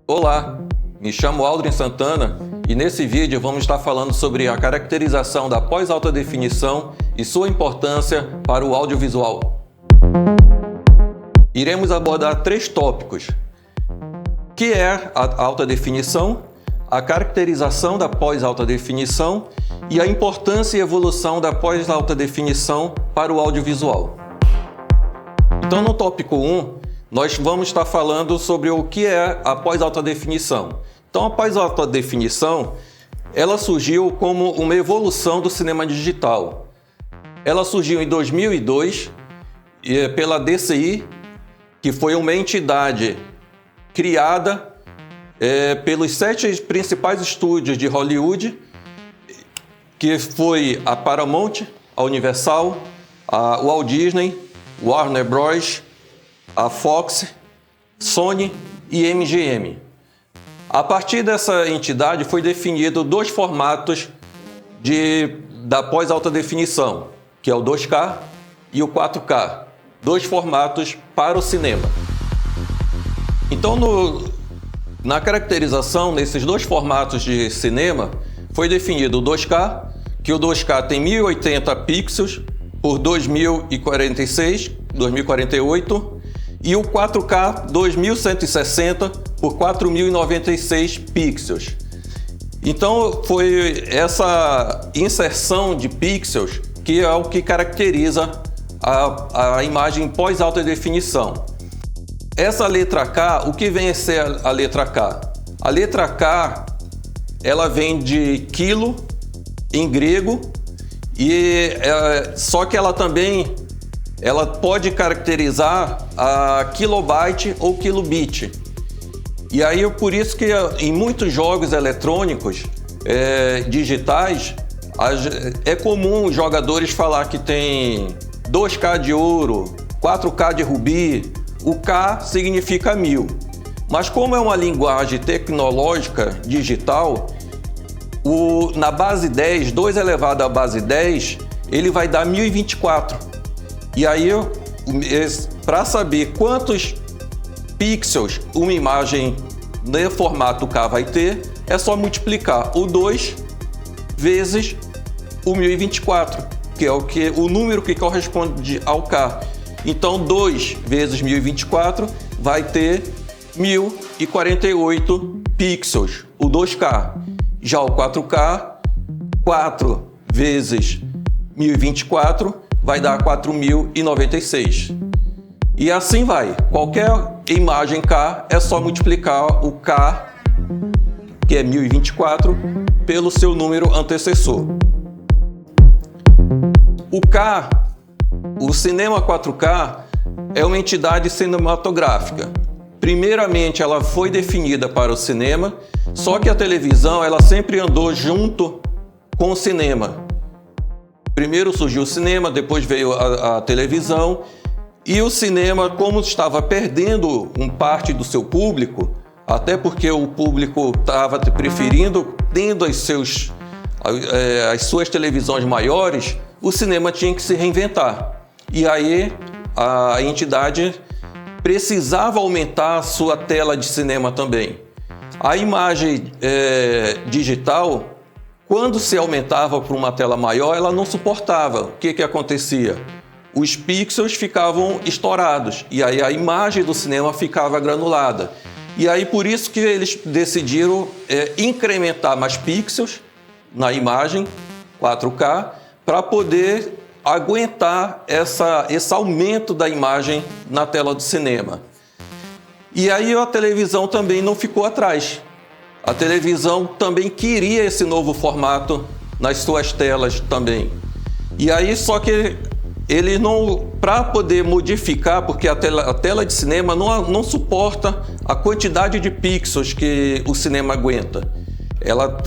Olá, me chamo Aldrin Santana e nesse vídeo vamos estar falando sobre a caracterização da pós-alta definição e sua importância para o audiovisual. Iremos abordar 3 tópicos, que é a alta definição, a caracterização da pós-alta definição e a importância e evolução da pós-alta definição para o audiovisual. Então, no tópico 1, nós vamos estar falando sobre o que é a pós-alta definição. Então, a pós-alta definição, ela surgiu como uma evolução do cinema digital. Ela surgiu em 2002 pela DCI, que foi uma entidade criada pelos 7 principais estúdios de Hollywood, que foi a Paramount, a Universal, a Walt Disney, Warner Bros., a Fox, Sony e MGM. A partir dessa entidade foi definido 2 formatos da pós-alta definição, que é o 2K e o 4K, 2 formatos para o cinema. Então, na caracterização, nesses 2 formatos de cinema, foi definido o 2K, que o 2K tem 1080 pixels por 2048, e o 4K 2160 por 4096 pixels. Então, foi essa inserção de pixels que é o que caracteriza a imagem pós-alta definição. Essa letra K, o que vem a ser a letra K? A letra K, ela vem de quilo em grego, só que ela também pode caracterizar a kilobyte ou kilobit. E aí, por isso que em muitos jogos eletrônicos digitais, é comum os jogadores falar que tem 2K de ouro, 4K de rubi. O K significa 1000. Mas como é uma linguagem tecnológica digital, na base 10, 2 elevado à base 10, ele vai dar 1024. E aí, para saber quantos pixels uma imagem no formato K vai ter, é só multiplicar o 2 vezes o 1024, que é o número que corresponde ao K. Então, 2 vezes 1024 vai ter 1048 pixels, o 2K. Já o 4K, 4 vezes 1024 vai dar 4096. E assim vai. Qualquer imagem K é só multiplicar o K, que é 1024, pelo seu número antecessor. O cinema 4K é uma entidade cinematográfica. Primeiramente, ela foi definida para o cinema, só que a televisão ela sempre andou junto com o cinema. Primeiro surgiu o cinema, depois veio a televisão, e o cinema, como estava perdendo parte do seu público, até porque o público estava preferindo, tendo as suas televisões maiores, o cinema tinha que se reinventar. E aí a entidade precisava aumentar a sua tela de cinema também. A imagem digital, quando se aumentava para uma tela maior, ela não suportava. O que acontecia? Os pixels ficavam estourados e aí a imagem do cinema ficava granulada. E aí por isso que eles decidiram incrementar mais pixels na imagem 4K para poder aguentar esse aumento da imagem na tela do cinema. E aí a televisão também não ficou atrás. A televisão também queria esse novo formato nas suas telas também. E aí só que ele não, para poder modificar, porque a tela de cinema não suporta a quantidade de pixels que o cinema aguenta. Ela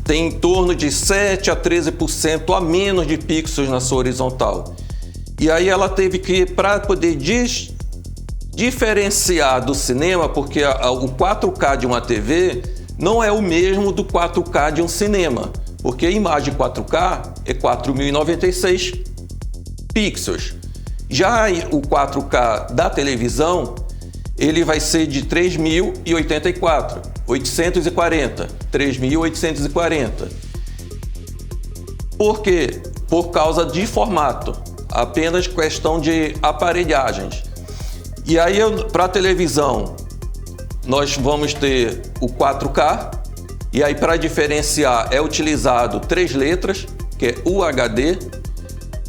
tem em torno de 7 a 13% a menos de pixels na sua horizontal. E aí ela teve que, para poder diferenciar do cinema, porque o 4K de uma TV não é o mesmo do 4K de um cinema, porque a imagem 4K é 4096 pixels. Já o 4K da televisão, ele vai ser de 3.840. Por quê? Por causa de formato, apenas questão de aparelhagens. E aí, para a televisão, nós vamos ter o 4K, e aí para diferenciar é utilizado 3 letras, que é UHD,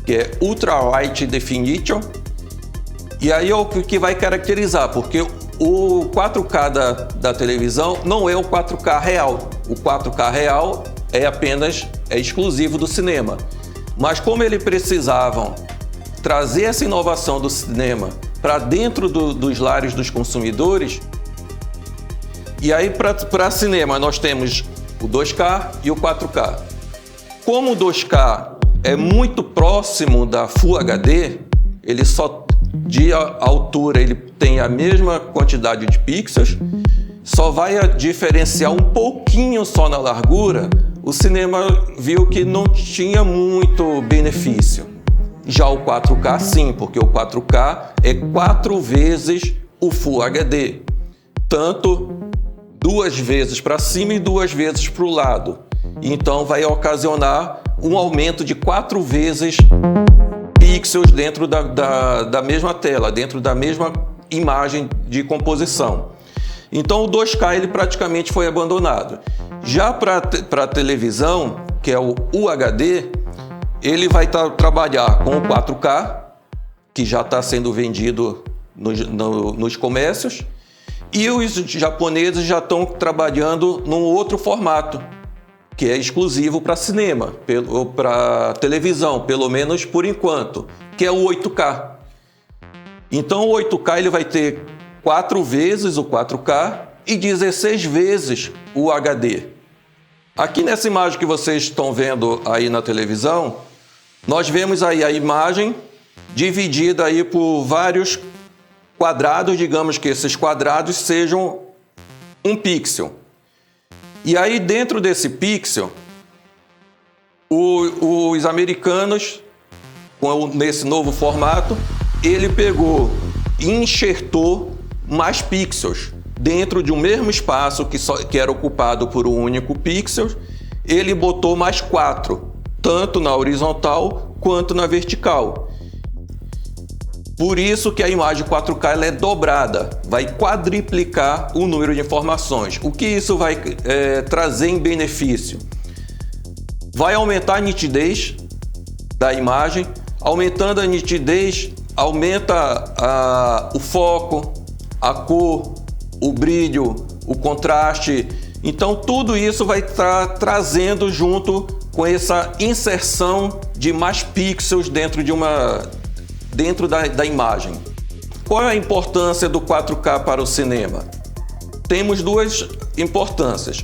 que é Ultra High Definition. E aí é o que vai caracterizar, porque o 4K da televisão não é o 4K real. O 4K real é exclusivo do cinema. Mas como eles precisavam trazer essa inovação do cinema para dentro dos lares dos consumidores, e aí para cinema nós temos o 2K e o 4K. Como o 2K é muito próximo da Full HD, ele só de altura ele tem a mesma quantidade de pixels, só vai diferenciar um pouquinho só na largura. O cinema viu que não tinha muito benefício. Já o 4K sim, porque o 4K é 4 vezes o Full HD, tanto 2 vezes para cima e 2 vezes para o lado. Então vai ocasionar um aumento de 4 vezes pixels dentro da mesma tela, dentro da mesma imagem de composição. Então o 2K ele praticamente foi abandonado. Já para a televisão, que é o UHD, ele vai trabalhar com o 4K, que já está sendo vendido nos comércios, e os japoneses já estão trabalhando num outro formato, que é exclusivo para cinema, ou para televisão, pelo menos por enquanto, que é o 8K. Então o 8K ele vai ter 4 vezes o 4K e 16 vezes o HD. Aqui nessa imagem que vocês estão vendo aí na televisão, nós vemos aí a imagem dividida aí por vários quadrados, digamos que esses quadrados sejam um pixel. E aí dentro desse pixel, os americanos, nesse novo formato, ele pegou e enxertou mais pixels dentro de um mesmo espaço que era ocupado por um único pixel. Ele botou mais 4, tanto na horizontal quanto na vertical. Por isso que a imagem 4K ela é dobrada, vai quadriplicar o número de informações. O que isso vai trazer em benefício? Vai aumentar a nitidez da imagem. Aumentando a nitidez, aumenta o foco, a cor, o brilho, o contraste. Então tudo isso vai estar trazendo junto com essa inserção de mais pixels dentro da imagem. Qual é a importância do 4K para o cinema? Temos 2 importâncias.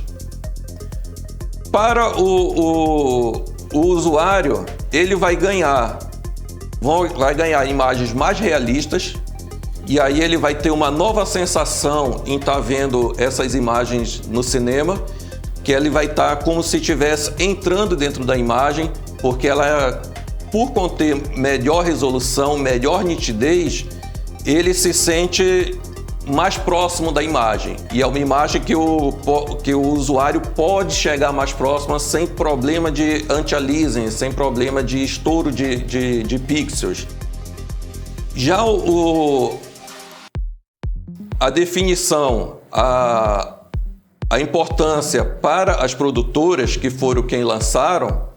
Para o usuário, ele vai ganhar imagens mais realistas, e aí ele vai ter uma nova sensação em estar vendo essas imagens no cinema, que ele vai estar como se estivesse entrando dentro da imagem, porque ela, por conter melhor resolução, melhor nitidez, ele se sente mais próximo da imagem. E é uma imagem que o usuário pode chegar mais próximo sem problema de anti-aliasing, sem problema de estouro de pixels. Já a definição, a importância para as produtoras, que foram quem lançaram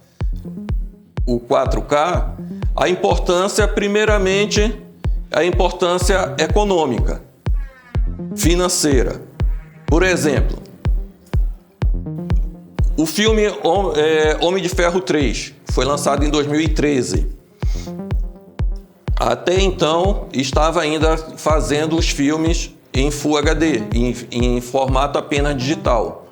o 4K, a importância, primeiramente, a importância econômica, financeira. Por exemplo, o filme Homem de Ferro 3 foi lançado em 2013. Até então, estava ainda fazendo os filmes em Full HD, em formato apenas digital.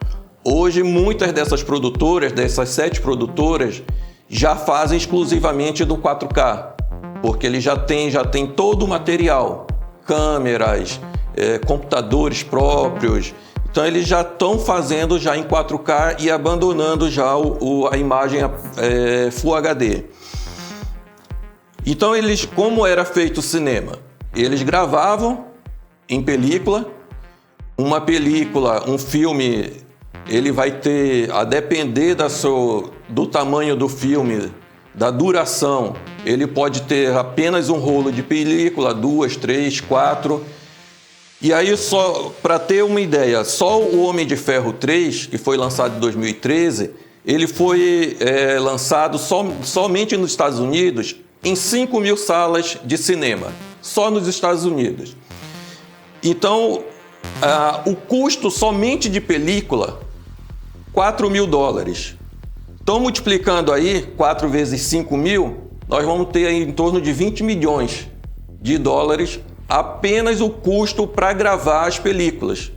Hoje, muitas dessas produtoras, dessas 7 produtoras, já fazem exclusivamente do 4K, porque ele já tem todo o material, câmeras, computadores próprios. Então eles já estão fazendo já em 4K e abandonando já a imagem Full HD. Então como era feito o cinema? Eles gravavam em película. Uma película, um filme, ele vai ter, a depender do tamanho do filme, da duração, ele pode ter apenas um rolo de película, 2, 3, 4. E aí, só para ter uma ideia, só o Homem de Ferro 3, que foi lançado em 2013, ele foi lançado somente nos Estados Unidos em 5.000 salas de cinema, só nos Estados Unidos. Então, o custo somente de película, $4.000. Então, multiplicando aí, 4 vezes 5.000, nós vamos ter aí em torno de $20 milhões apenas o custo para gravar as películas,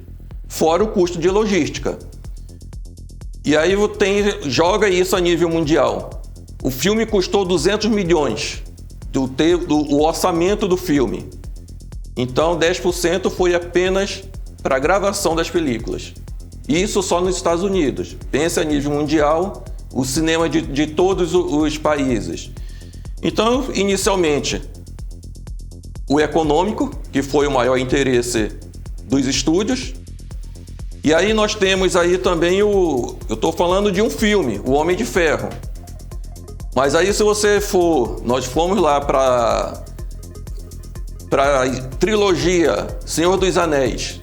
fora o custo de logística. E aí joga isso a nível mundial. O filme custou 200 milhões, o orçamento do filme. Então, 10% foi apenas para a gravação das películas. Isso só nos Estados Unidos. Pense a nível mundial, o cinema de todos os países. Então, inicialmente, o econômico, que foi o maior interesse dos estúdios. E aí nós temos aí também eu estou falando de um filme, O Homem de Ferro. Mas aí nós fomos lá para a trilogia Senhor dos Anéis.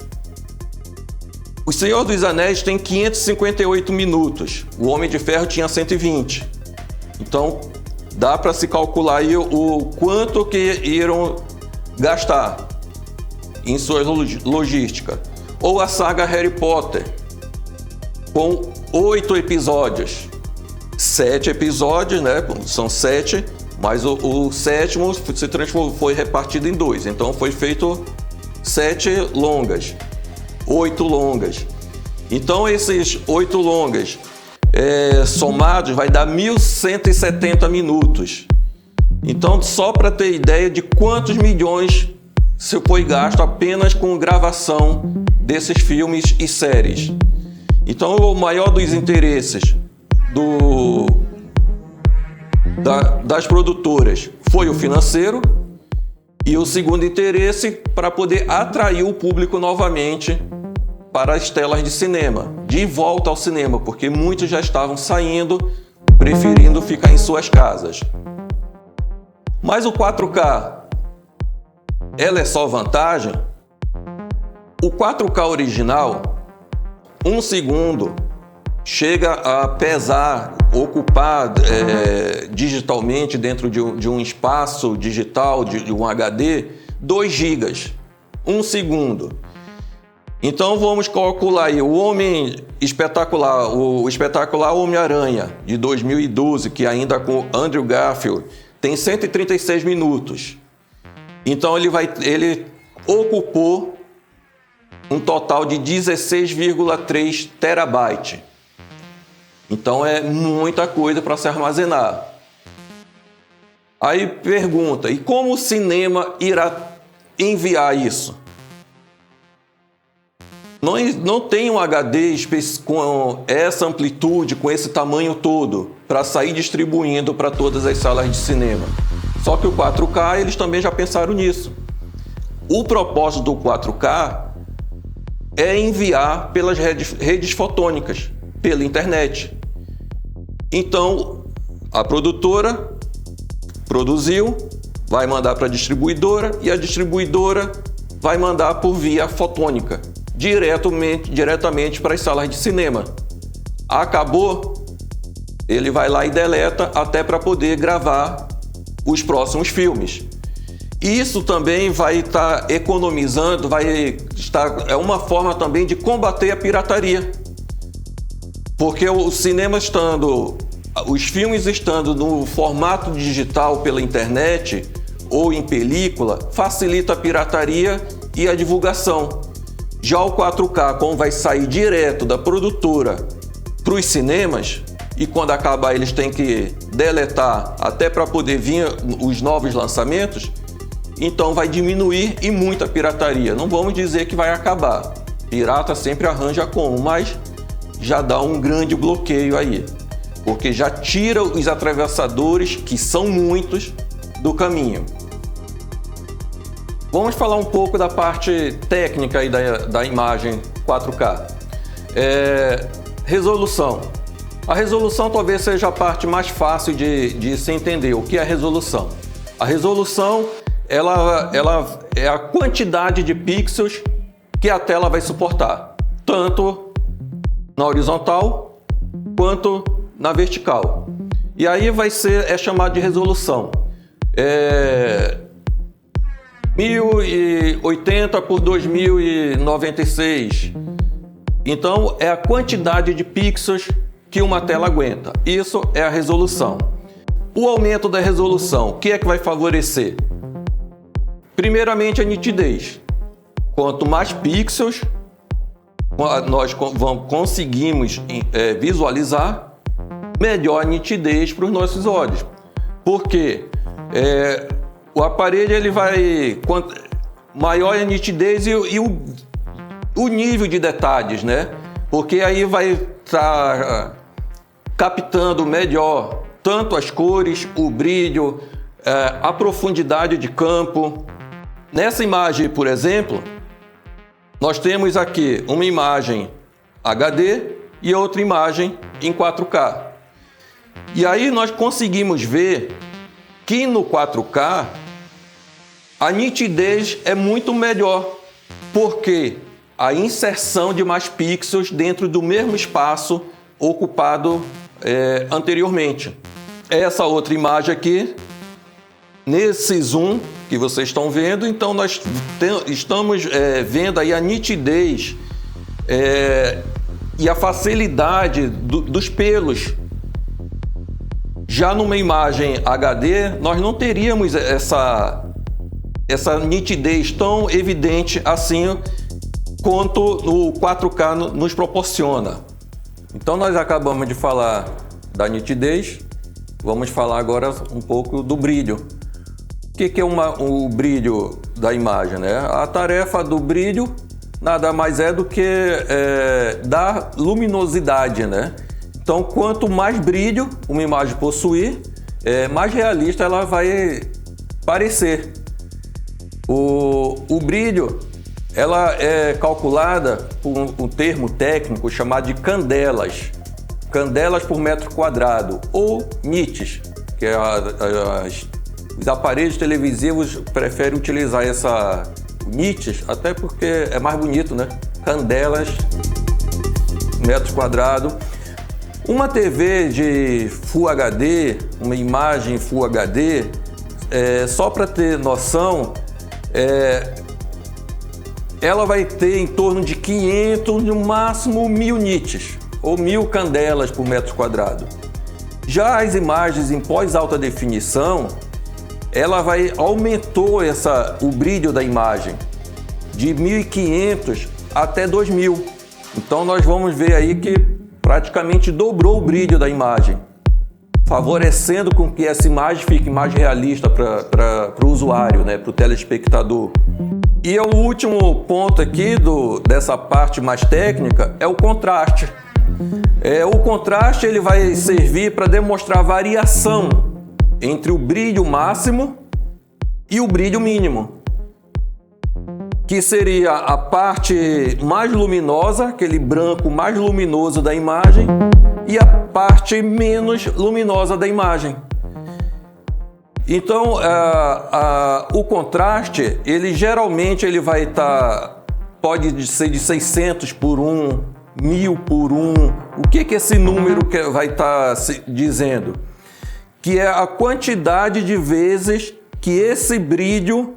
O Senhor dos Anéis tem 558 minutos, o Homem de Ferro tinha 120. Então, dá para se calcular aí o quanto que irão gastar em sua logística. Ou a saga Harry Potter, com 8 episódios. 7 episódios, né? São 7, mas o sétimo foi repartido em 2. Então, foi feito 7 longas. 8 longas. Então, esses 8 longas somados vai dar 1.170 minutos. Então, só para ter ideia de quantos milhões se foi gasto apenas com gravação desses filmes e séries. Então, o maior dos interesses das produtoras foi o financeiro, e o segundo interesse para poder atrair o público novamente para as telas de cinema, de volta ao cinema, porque muitos já estavam saindo, preferindo ficar em suas casas. Mas o 4K, ela é só vantagem? O 4K original, 1 segundo, chega a pesar, ocupar digitalmente dentro de um espaço digital, de um HD, 2 GB, 1 segundo. Então vamos calcular aí o espetacular Homem-Aranha de 2012, que ainda com Andrew Garfield, tem 136 minutos. Então ele ocupou um total de 16,3 terabytes. Então é muita coisa para se armazenar. Aí pergunta, e como o cinema irá enviar isso? Não tem um HD com essa amplitude, com esse tamanho todo, para sair distribuindo para todas as salas de cinema. Só que o 4K, eles também já pensaram nisso. O propósito do 4K é enviar pelas redes fotônicas, pela internet. Então, a produtora produziu, vai mandar para a distribuidora, e a distribuidora vai mandar por via fotônica, diretamente para as salas de cinema. Acabou, ele vai lá e deleta até para poder gravar os próximos filmes. Isso também vai estar economizando, é uma forma também de combater a pirataria. Porque os filmes estando no formato digital pela internet ou em película, facilita a pirataria e a divulgação. Já o 4K, como vai sair direto da produtora para os cinemas, e quando acabar eles têm que deletar até para poder vir os novos lançamentos, então vai diminuir e muito a pirataria. Não vamos dizer que vai acabar. Pirata sempre arranja como, mas já dá um grande bloqueio aí. Porque já tira os atravessadores, que são muitos, do caminho. Vamos falar um pouco da parte técnica aí da imagem 4K. Resolução. A resolução talvez seja a parte mais fácil de se entender. O que é a resolução? A resolução ela é a quantidade de pixels que a tela vai suportar, tanto na horizontal quanto na vertical. E aí é chamado de resolução. 1080 por 2096. Então é a quantidade de pixels que uma tela aguenta. Isso é a resolução. O aumento da resolução, o que é que vai favorecer? Primeiramente a nitidez. Quanto mais pixels nós conseguimos visualizar, melhor a nitidez para os nossos olhos. Porque o aparelho ele vai maior a nitidez e o nível de detalhes, né? Porque aí vai estar captando melhor tanto as cores, o brilho, a profundidade de campo. Nessa imagem, por exemplo, nós temos aqui uma imagem HD e outra imagem em 4K. E aí nós conseguimos ver que no 4K a nitidez é muito melhor, porque a inserção de mais pixels dentro do mesmo espaço ocupado anteriormente. Essa outra imagem aqui, nesse zoom que vocês estão vendo, então nós estamos vendo aí a nitidez e a facilidade dos pelos. Já numa imagem HD, nós não teríamos essa nitidez tão evidente assim quanto o 4K nos proporciona. Então nós acabamos de falar da nitidez, vamos falar agora um pouco do brilho. O que é o brilho da imagem, né? A tarefa do brilho nada mais é do que dar luminosidade, né? Então, quanto mais brilho uma imagem possuir, mais realista ela vai parecer. O brilho, ela é calculada por um termo técnico chamado de candelas. Candelas por metro quadrado, ou nits, que os aparelhos televisivos preferem utilizar essa nits, até porque é mais bonito, né? Candelas, metros quadrados. Uma TV de Full HD, uma imagem Full HD, só para ter noção, ela vai ter em torno de 500, no máximo 1000 nits, ou 1000 candelas por metro quadrado. Já as imagens em pós-alta definição, ela aumentou o brilho da imagem de 1500 até 2000. Então nós vamos ver aí que praticamente dobrou o brilho da imagem, favorecendo com que essa imagem fique mais realista para o usuário, né, para o telespectador. E o último ponto aqui dessa parte mais técnica é o contraste. O contraste ele vai servir para demonstrar a variação entre o brilho máximo e o brilho mínimo, que seria a parte mais luminosa, aquele branco mais luminoso da imagem, e a parte menos luminosa da imagem. Então, o contraste, ele geralmente vai pode ser de 600 por 1, 1000 por 1. O que esse número vai estar dizendo? Que é a quantidade de vezes que esse brilho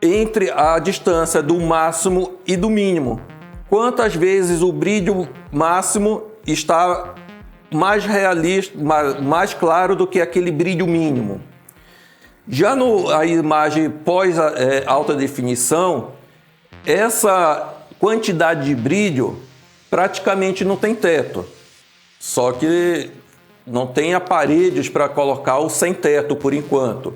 entre a distância do máximo e do mínimo. Quantas vezes o brilho máximo está mais realista, mais claro do que aquele brilho mínimo. Já a imagem pós alta definição, essa quantidade de brilho praticamente não tem teto. Só que não tem aparelhos para colocar o sem teto por enquanto.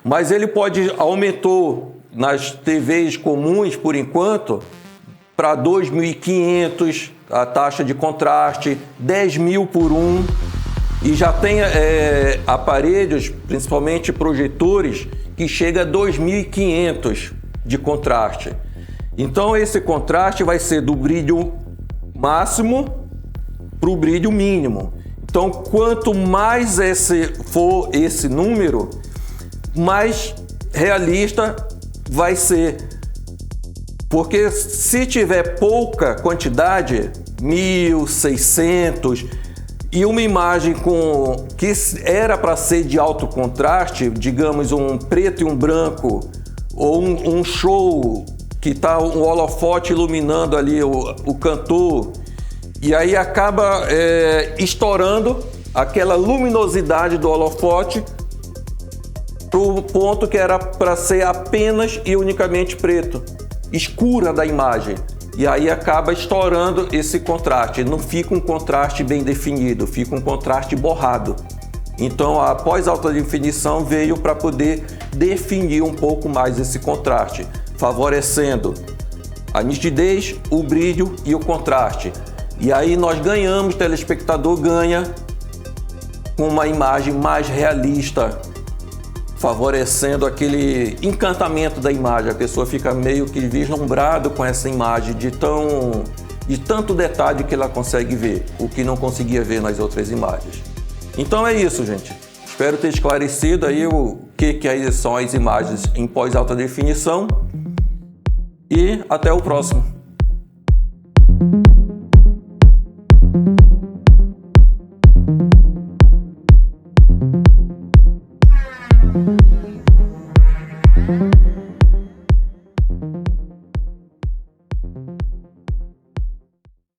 Mas ele aumentou nas TVs comuns por enquanto para 2.500 a taxa de contraste, 10.000 por 1. E já tem aparelhos, principalmente projetores, que chega a 2.500 de contraste. Então esse contraste vai ser do brilho máximo para o brilho mínimo. Então quanto mais for esse número, mais realista vai ser. Porque se tiver pouca quantidade, 1.600, e uma imagem que era para ser de alto contraste, digamos um preto e um branco, ou um show que está um holofote iluminando ali o cantor, e aí acaba estourando aquela luminosidade do holofote para o ponto que era para ser apenas e unicamente preto, escura da imagem. E aí acaba estourando esse contraste, não fica um contraste bem definido, fica um contraste borrado. Então a pós-alta definição veio para poder definir um pouco mais esse contraste, favorecendo a nitidez, o brilho e o contraste. E aí nós ganhamos, o telespectador ganha com uma imagem mais realista, favorecendo aquele encantamento da imagem. A pessoa fica meio que vislumbrado com essa imagem de tanto detalhe que ela consegue ver, o que não conseguia ver nas outras imagens. Então é isso, gente. Espero ter esclarecido aí o que são as imagens em pós-alta definição e até o próximo.